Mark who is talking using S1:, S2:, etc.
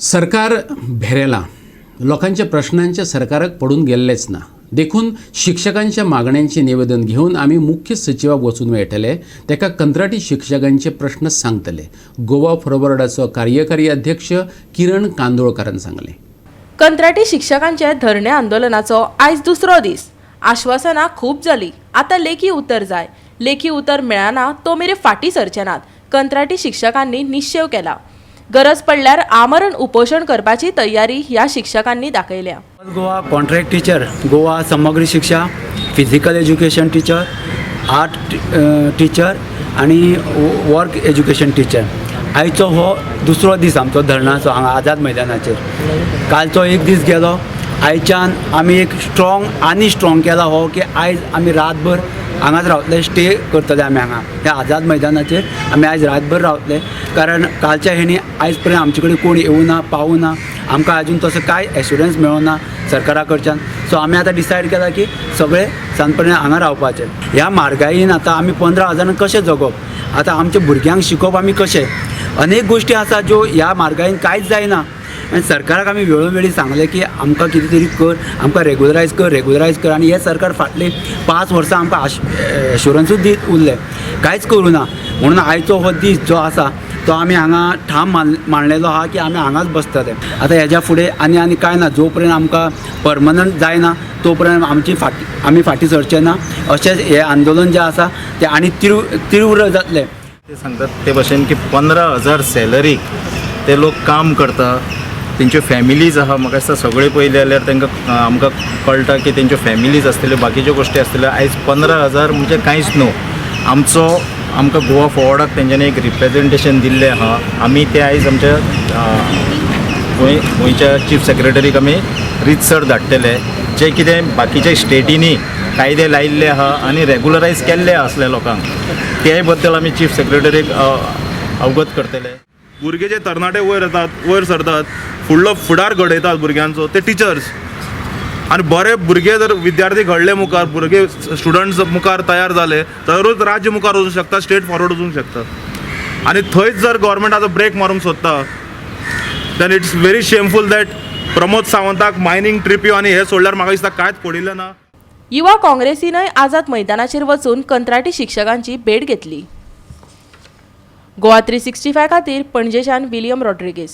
S1: सरकार भेरेला लोकांच्या प्रश्नांचे सरकाराक पडून गेल्लेच ना. देखून शिक्षकांच्या मागण्यांचे निवेदन घेऊन आम्ही मुख्य सचिवाक वचून मेळटले, तेका कंत्राटी शिक्षकांचे प्रश्न सांगतले, गोवा फॉरवर्डाचो कार्यकारी अध्यक्ष किरण कांदोळकरान सांगले.
S2: कंत्राटी शिक्षकांचे धरणे आंदोलनाचो आयज दुसरो दीस. आश्वासनां खूब जाली, आतां लेखी उतर जाय. लेखी उतर मेळना तो मेरेन फाटीं सरचे नात. कंत्राटी शिक्षकांनी निश्चय केला. गरज पडल्यार आमरण उपोषण करपाची तयारी ह्या शिक्षकांनी दाखयल्या.
S3: गोवा कॉन्ट्रॅक्ट टीचर, गोवा समग्र शिक्षा, physical education teacher, art teacher आणि वर्क एज्युकेशन टीचर आयचो हो दुसरो दीस आमचो धरणाचो हांगा आझाद मैदानाचेर. कालचो एक दीस गेलो. आयच्यान आमी एक स्ट्रॉंग केला हो की आयज आमी रातभर हांगाच रावतले, स्टे करतले आमी हांगा ह्या आझाद मैदानाचेर. आमी आयज रातभर रावतले कारण कालच्या हेणी आयज पर्यंत आमचे कडेन कोण येवना, पावूना. आमकां आजून तसो कांय एश्युरन्स मेळना सरकारा कडच्यान. सो आमी आतां डिसायड केला की सगळे सांज पर्यंत हांगा रावपाचें. ह्या म्हारगायेन आतां आमी 15,000 कशें जगप, आतां आमच्या भुरग्यांक शिकोवप आमी कशें, अनेक गोश्टी आसा ज्यो ह्या म्हारगायेन कांयच जायना. आनी सरकाराक आमी वेळोवेळी सांगलें की आमकां कितें तरी कर, आमकां रेगुलरायज कर. आनी हे सरकार फाटलीं 5 वर्सां आमकां एश्युरन्सूच दीत उरलें, कांयच करूं ना. म्हणून आयचो हो दीस जो आसा तो आमी हांगा ठाम मांडलेलो आहा की आमी हांगाच बसतले. आतां हेज्या फुडें आनी कांय ना. जो पर्यंत आमकां परमनंट जायना तो पर्यंत आमी फाटीं सरचे ना. अशेंच हे आंदोलन जें आसा तें आनी तीव्र जातलें.
S4: ते सांगतात ते भाशेन की 15,000 सॅलरीक ते लोक काम करता. तेंच्यो फॅमिलीज आहा, म्हाका दिसता सगळे पयले जाल्यार तांकां आमकां कळटा की तेंच्यो फॅमिलीज आसतल्यो, बाकीच्यो गोश्टी आसतल्यो. आयज 15,000 म्हणजे कांयच न्हू. आमकां गोवा फॉरवर्डाक तेंच्यांनी एक रिप्रेझेंटेशन दिल्लें आहा. आमी ते आयज आमच्या गोंयच्या चीफ सेक्रेटरीक आमी रितसर धाडटले. जे कितें बाकीच्या स्टेटींनी कायदे लायिल्ले आहा आनी रेगुलरायज केल्ले असल्या लोकांक, ते बद्दल आमी चीफ सेक्रेटरीक अवगत करतले.
S5: भुरगे जे तरणाटे वयर सरतात, फुडार घडयतात भुरग्यांचो ते टीचर्स. आनी बरे भुरगे जर विद्यार्थी घडले मुखार, भुरगे स्टुडंट्स मुखार तयार जाले तरच राज्य मुखार वचूंक शकता, स्टेट फॉरवर्ड वचूंक शकता. आनी थंयच जर गव्हर्मेंटाचो ब्रेक मारूंक सोदता then it's very shameful that Pramod सावंताक मायनींग ट्रिप्यो आनी हे सोडल्यार म्हाका दिसता कांयच पडिल्लें ना.
S2: युवा काँग्रेसीनय आझाद मैदानाचेर वचून कंत्राटी शिक्षकांची भेट घेतली. गोवा 365 खातीर पणजेच्यान विलियम रॉड्रिगीस.